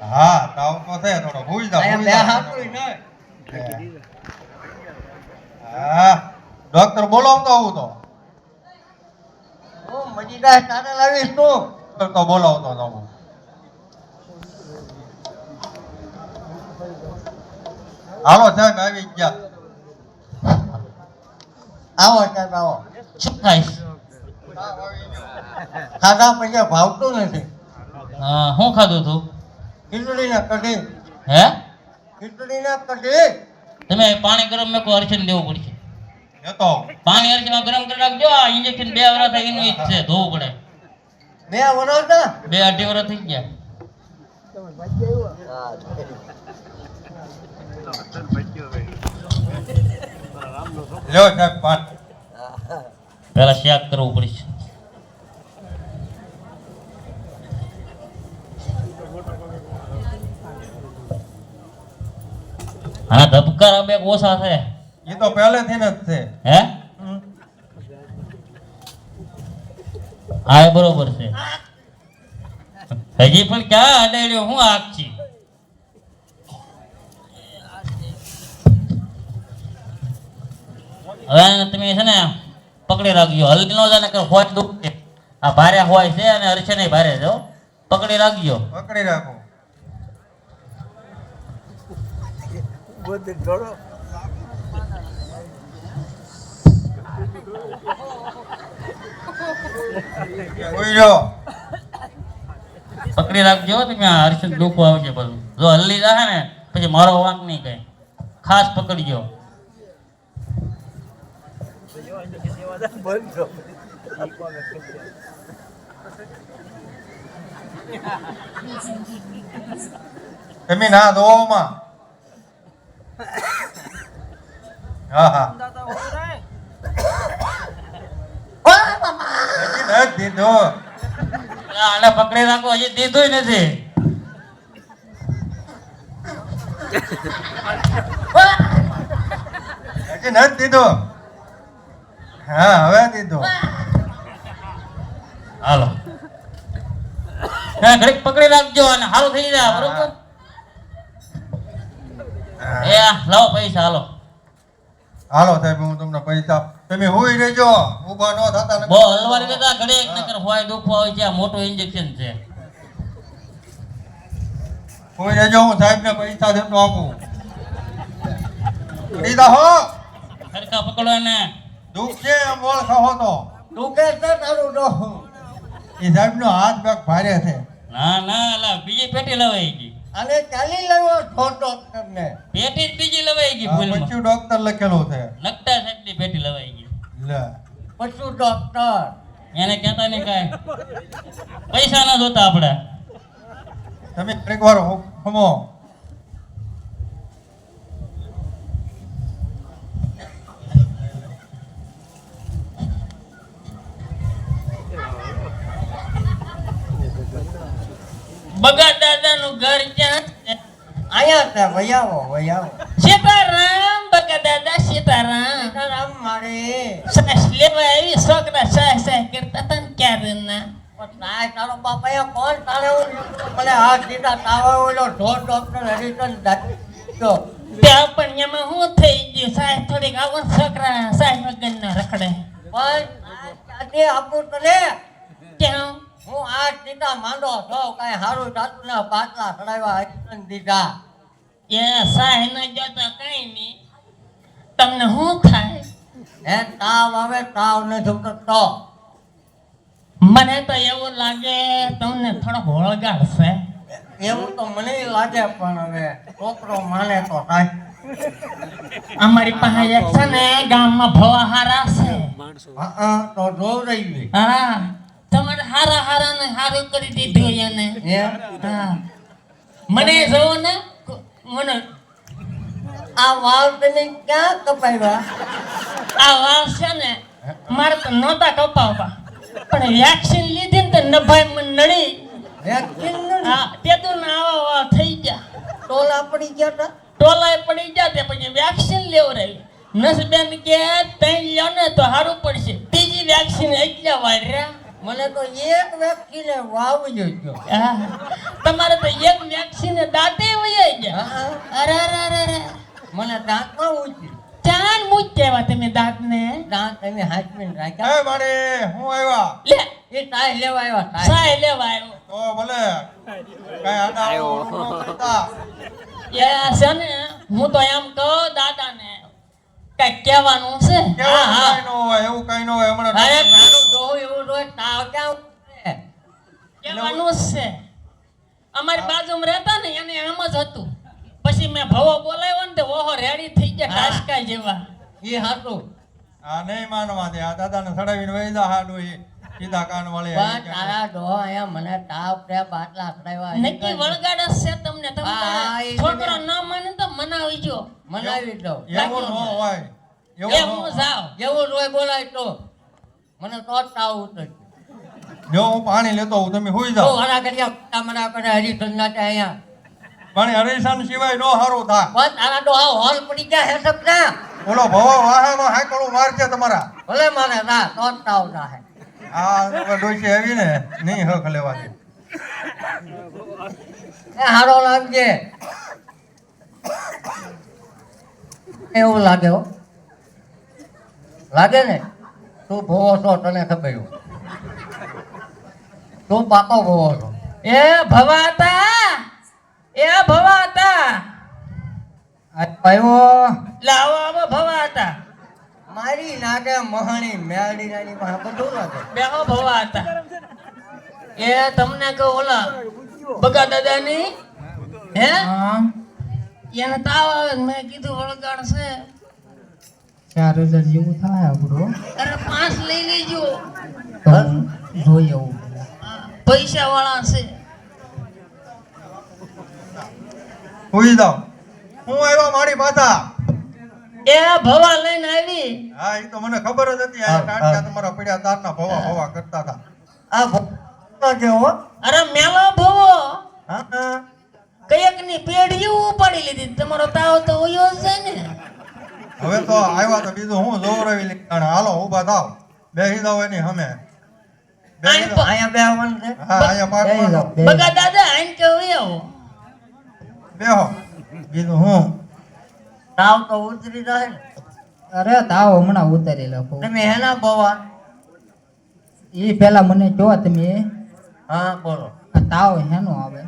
હા તાવ તો છે થોડો ભૂઈ જા અહીંયા બે હાથું નહીં. હા ડોક્ટર બોલાવતો આવું તો હું મજીદાર તારે લાવીશ તું. તો બોલાવતો આવું. હાલો સાહેબ આવી ગયા. આવો સાહેબ આવો. શું થાય ખાધા પછી ભાવતું નથી. શું ખાધું તું ખીચડીને કઢી. હે ખીચડીને કઢી. તમે પાણી ગરમ મેં અર્ચન દેવું પડશે એ તો પાણી અર્ચનમાં ગરમ કરી નાખજો આ ઇન્જેક્શન 2 વર્ષ થાય એનું ઈજ છે ધોવું પડે 2 વર્ષ ના? 2-2.5 વર્ષ થઈ ગયા લ્યો સાહેબ પાટ. પેલા શેક કરવું પડશે આના ધબકારા બે ઓછા છે એ તો પહેલેથી જ છે. હે હા એ બરોબર છે હજી પણ ક્યાં અડાડ્યો હું આખી હવે તમે છે ને પકડી રાખજો હલકી નો જાય ને હોય દુખે આ ભારે હોય છે અને હરશે નહીં ભારે જો પકડી રાખજો પકડી રાખો. ઉઈ જાઓ. પકડી રાખજો તમે આ હર્ષ દુખવું આવશે બધું જો હલ્લી જાય ને પછી મારો વાંક નહીં કઈ ખાસ પકડજો તમે ના દોમાં. હા હા હજી નથી દીધો. આને પકડી રાખો હજી દીધું નથી હજી નથી દીધો. હા હવે દીધો. હાલો ઘડીક પકડી રાખજો અને હારું થઈ જાય બરોબર એ લાવો પૈસા હાલો હાલો સાહેબ હું તમને પૈસા તમે હુઈ રહેજો ઊભા ન થતા. બહુ હલવારી દેતા ઘડીક નકર હોય દુખવા હોય છે આ મોટું ઇન્જેક્શન છે હુઈ રહેજો હું સાહેબ ને પૈસા દેતો આપું. દીધા હો સરખા પકડો એને દુઃખ છે મોળ ખાઓ તો તું કે છે તારું ડોહ. એ સાહેબ નો હાથ પગ ભારે છે. ના ના અલા બીજી પેટી લવાઈ ગઈ અને ચાલી લેવો છોટો તમને. પેટી જ બીજી લવાઈ ગઈ આ ભૂલમાં પચ્યું ડોક્ટર લખેલું છે. નકટા સાહેબની પેટી લવાઈ ગઈ લે પશુ ડોક્ટર. એને કહેતા નહીં કાંઈ પૈસા ના જોતા આપણે તમે એક વાર હમો. બગા દાદા નું ઘર ક્યાં છે? અહીંયા છે વયાવો વયાવો. સીતારામ બગા દાદા સીતારામ સીતારામ મારે. સાસ લેવા આવી છોકરા સાસ સાસ કરતા હતા ને ક્યારે ના પણ તાય તારો બાપ અહીંયા કોણ તારે હું મને હાથ દીધા તાવા ઓલો ઢોર ડોક્ટર હરિચંદ દાદો. ત્યાં પણ એમાં શું થઈ ગયું સાસ થોડીક આવો ને છોકરા સાસ વગર ના રખડે પણ આજે આપણું તને ક્યાં હું આ દીધા માંડો છો કાંઈ સારું જાતું ના પાટલા ચડાવ્યા હરિચંદ દીધા. એ સાસ ના જતા કઈ નહીં તમને શું થાય હે તાવ આવે તાવ નથી ઉતરતો. મને તો એવું લાગે તમને થોડો ભોળગાડશે એવું તો મને લાગે પણ હવે છોકરો માને તો થાય. અમારી પાસે એક છે ને ગામમાં ભવા હારા છે હા તો જોવ રહી. હા તમારે હારા હારા ને હારું કરી દીધું એને હા મને જોવો ને મને આ વાળ તને ક્યાં કપાવ્યા? આ વાળ છે ને મારે તો નહોતા કપાવવા પણ વેક્સિન લીધી ને તો નભાઈ મને નડી વેક્સિન હા તે તો આવા વાળ થઈ ગયા ટોલા પડી ગયા તા. ટોલાય પડી ગયા તે પછી વેક્સિન લેવડાવી નસબેન કે તઈ લ્યો ને તો સારું પડશે ત્રીજી વેક્સિન એટલા વાળ્યા મને તો એક વ્યક્તિને વાવજો જો. હા. તમારે તો એક વ્યક્તિને દાંતે વહી ગયા. હા, અરે અરે અરે અરે મને દાંતમાં ઉચી. ચાન મૂક કેવા તમે દાંતને દાંત તમે હાચવીને રાખ્યા. એ મારી હું આવ્યા લે એ તાય લેવા આવ્યા તાય. સાય લેવા આવ્યો. તો ભલે કઈ આડા અવળું ન કરતા. એ છે ને હું તો એમ કહું દાદાને કઈ કહેવાનું છે. કેવું હા હા કઈ ન હોય એવું કઈ ન હોય હમણાં અરે તારું ડોહું એવું રોજ તાવ ક્યાં ઉતરે? કહેવાનું જ છે. અમારી બાજુમાં રહેતા ને એને એમ જ હતું. પછી મેં ભવો બોલાવ્યો ને તે ઓહો રેડી થઈ ગયા હા. કાશકા જેવા. ઈ હાચું. આ નહીં માનવા દે આ દાદાને સડાવીને વહી જા હાડું ઈ સીધા કાન વાળી પણ તારા ડોહા અહીંયા મને તાવ પ્રે બાટલા ચડાવ્યા. નક્કી વળગાડ જ છે તમને. તમે હા, તારા એ છોકરો ન માને તો મનાવી જો. મનાવી દઉં. એવું ન હોય એ એવું ન હું હોય. જાઉં. જેવું રોય બોલાય તો મને તો જ તાવ ઉતરે. જો હું પાણી લેતો હોઉં તમે હુઈ તો જાઓ હરા કર્યા મના કરે હરિચંદ્રના તે અહીંયા. પાણી હરીશન સિવાય નો હારું થા પણ તારા ડોહા હોલ પડી ગયા હે સપના. ઓલો ભવો વાહામાં હાકડું મારશે તમારા ભલે મારે ના તો જ તાવ થાય. આ ડોસી આવી ને નહીં હક લેવા દે એ હારો લાગજે. એવું લાગે હો. લાગે ને તું ભોવો છો તને ખબર હોય. તું પાકો ભોવો છો. એ ભવા હતા. એ ભવા હતા. આવ્યો લાવો આવો ભવા હતા. મારી નાગે મહાણી મેળી નાની માં બધું લાગે. બેહો ભવા હતા. એ તમને કહું ઓલા બગા દાદાની હે એને તાવ આવે ને મેં કીધું વળગાડ છે. 4000 જેવું થાય આપણું અરે 5 લઈ લેજો. તો જોઈએ એવું પૈસા વાળા છે. હુઈ જાઓ હું આવ્યો મારી પાછા એ ભવા લઈને આવી. હા એ તો મને ખબર જ હતી આ ટાંટિયા તમારા પડ્યા તારના ભવા ભવા કરતા હતા આ ભોવો જેવો. અરે મેલો ભવો હા હા કયક ની પેઢી ઉપાડી લીધી. તમારો તાવ તો ઓયો જ છે ને. હવે તો આવ્યા તો બીજું હું જોવરાવી લીધા હાલો ઊભા થાવ બેસી જાવ એની સામે બેસી જાઓ. અહીંયા બેહવાનું છે. હા અહીંયા પાકમાં જાઓ. બગા દાદા આઈને કે આવો. બેહો બીજું હું તાવ તો ઉતરી જાય ને. અરે તાવ હમણાં ઉતારી લખો તમે હેના ભવા. એ પેલા મને જો તમે હા બોલો. આ તાવ હેનો આવે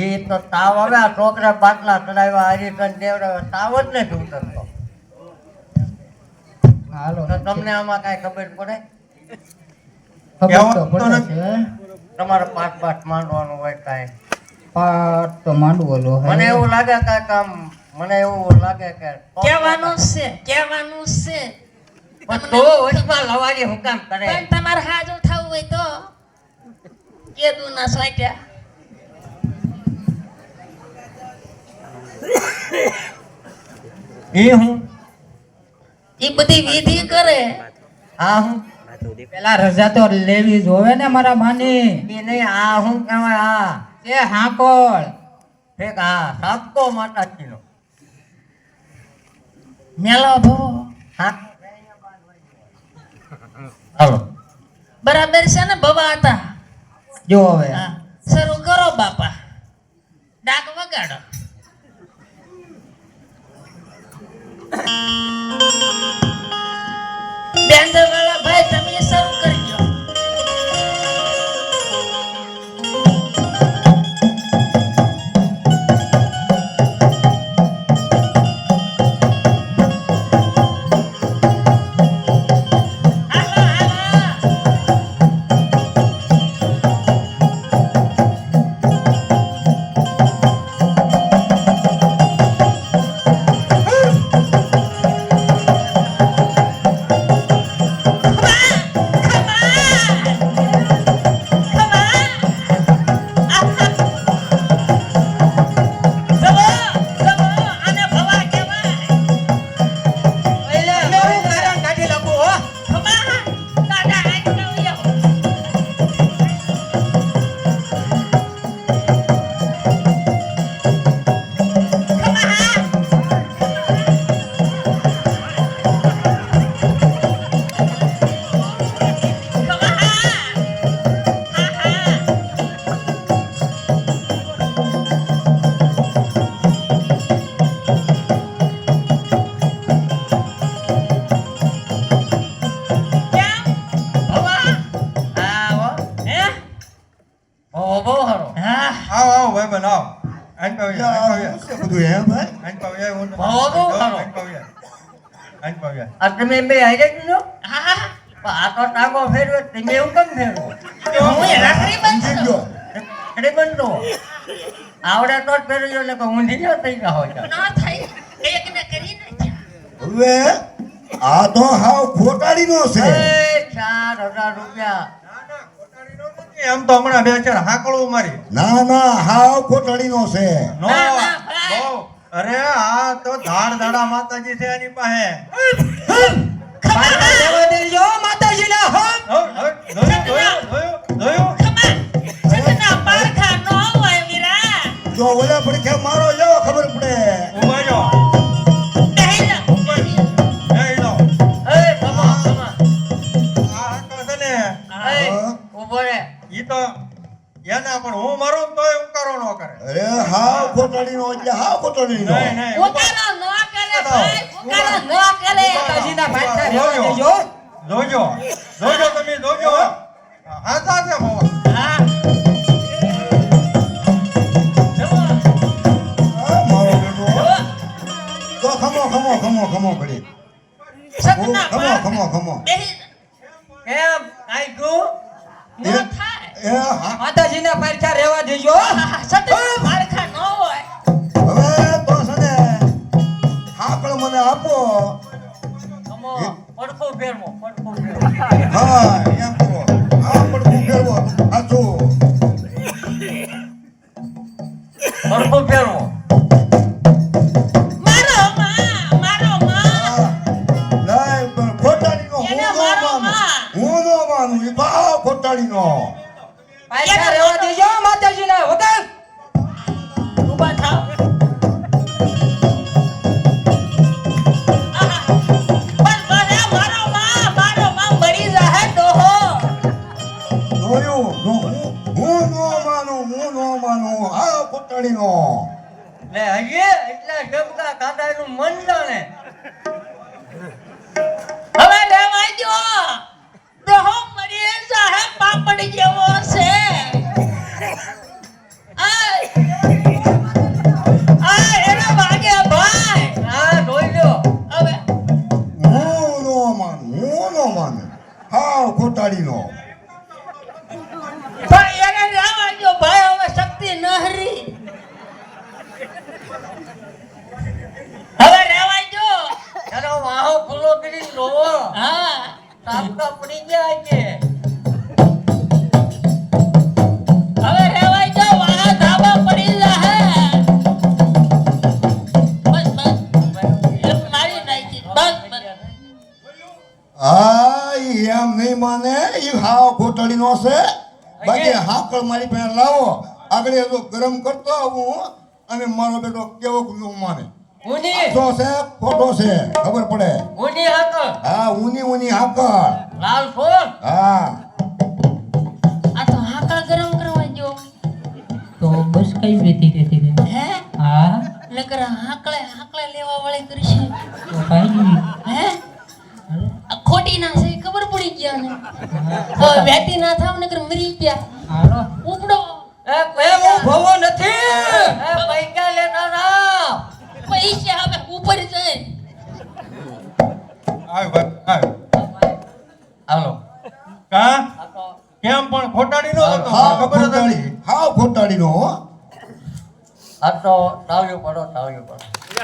એ તો તાવ આવે આ છોકરા બાટલા ચડાવ્યા હરિચંદ દેવડાવ્યા તાવ જ નથી ઉતરતો. હાલો તો તમને આમાં કાંઈ ખબર પડે? ખબર તો પડે છે તમારે પાઠ માંડવાનું હોય કાંઈ? પાટ તો માંડવો લો મને એવું લાગે કાંઈક આમ મને એવું લાગે કે કહેવાનું છે કહેવાનું છે. પણ તો વચમાં લવારી હું કામ કરે? પણ તમારે હાજર થવું હોય તો કેદું ના સોટ્યા. એ હું એ બધી વિધિ કરે. આ હું પેલા રજા તો લેવી જોવે ને મારા માની એ નહીં આ હું કહેવાય આ એ હાકોળ ઠીક હા સાપકો માતાજીનો મેલો ભો હા હાલો બરાબર છે ને ભવા હતા. જો હવે હા શરૂ કરો બાપા. ડાક વગાડો. બેન્ડ વાળા ભાઈ તમે શરૂ કરજો. હાલો હાલો. આવો આવો ભાઈ બનાવ આઈન પાવ્યા આઈન પાવ્યા શું બધું એમ ભાઈ આઈન પાવ્યા હું ભાવો બહુ સારો. આઈન પાવ્યા આઈન પાવ્યા આ તમે બે હારે દીધો હા હા પણ આ તો ટાંગો ફેરવ્યો તમે એવું કેમ ફેરવો હું એ રાખડી સમજી બંધ ગયો અરે બંધો આવડે તો જ ફેરવ્યો એટલે કે ઊંધી ન થઈ ગયા હોય ના થાય એક ને કરી નાખ્યા હવે આ તો હાવ ખોટાડીનો છે એ 4000 રૂપિયા એમ તો હમણાં બે ચાર હાકળું મારી ના ના હાવ ખોટાડીનો છે નો ના, ના, ભાઈ. બહુ. અરે આ તો ધાડ ધાડા માતાજી છે એની પાસે પાછા રહેવા દેજો માતાજીના હમ જોયું ખમા સતના પારખા નો હોય વીરા જો ઓલા પડખે મારો એવો ખબર પડે ઉભા જો નહીં ના એ લો એ ખમા ખમા આ હાકળ છે ને એ હા. ઊભો રે ઈ તો એના પણ હું મરું ને તોય ઉકારો ન કરે અરે હાવ ખોટાડીનો એટલે હાવ ખોટાડીનો નહીં નહીં ઉતારો ન કરે ભાઈ ઉતારો ન કરે માતાજીના પાછા રહેવા દેજો જોજો જોજો તમે જોજો હાથા છે બાબા હા હા, મારો બેટો તો ખમો કરી સતના ખમો પારખા ખમો બેહી એમ આઈ ગયું ન થાય એ હા માતાજીના પાછા રહેવા દેજો સતના પારખા ન હોય હવે તો છે ને હાકળ મને આપો ખમો પડખું ફેરવો હા એમ કરો હા પડખું ફેરવો સાચું પડખું ફેરવો મારો માં લાય પણ ખોટાડીનો હું એને નો મારો માનું માં. હું નો માનું ઈ ભાવ ખોટાડીનો પાછા રહેવા દેજો માતાજીના વગર ઊભા થાવ આહા. બસ બસ એ મારો માં મરી જાહે ડોહો જોયું હું નો માનું હા ખોટાડીનો લે હજી એટલા શબ્દા કાકાનું મન જાણે હવે લેવાઈ જો ડોહો મરી જાહે પાપડ જેવો છે આ એના વાગે ભાઈ હા જોઈ લ્યો હવે હું નો માનું હા ખોટાડીનો પણ એને લેવા જો ભાઈ હવે શક્તિ નહરી હવે રેવાય જો એનો વાહો ખુલ્લો કરી લોવો હા તાપકા પડી ગયા છે હવે રેવાય જો વાહ ધાબા પડી જાહે બસ એક મારી નાખી બસ હા ઈ એમ નહીં માને ઈ હાવ ખોટાડીનો છે બાકી હાકળ મારી પાસે લાવો આગળ એ તો ગરમ કરતો આવું અને મારો બેટો કેવો માને ઊની તો છે ખોટો છે ખબર પડે ઊની હાકળ હા ઊની હાકળ લાલ ફોન હા આ તો હાકળ ગરમ કરવા જો તો બસ કઈ વેતી દેતી દે હે હા નકર હાકળે લેવા વાળી કરશે તો કઈ નહીં હે આ ખોટી ના છે ખબર પડી ગયા ને હવે વેતી ના થાવ નકર મરી ગયા હાલો ઉપડો એ હું ભવો નથી એ પૈસા લેતા ના પૈસા હવે ઉપર જાય આવ ભાઈ આવ હાલો કા આ તો કેમ પણ ખોટાડી નો હતો હાવ ખબર જ ખોટાડી હતી હાવ ખોટાડીનો હો આ તો તાવ્યું પડો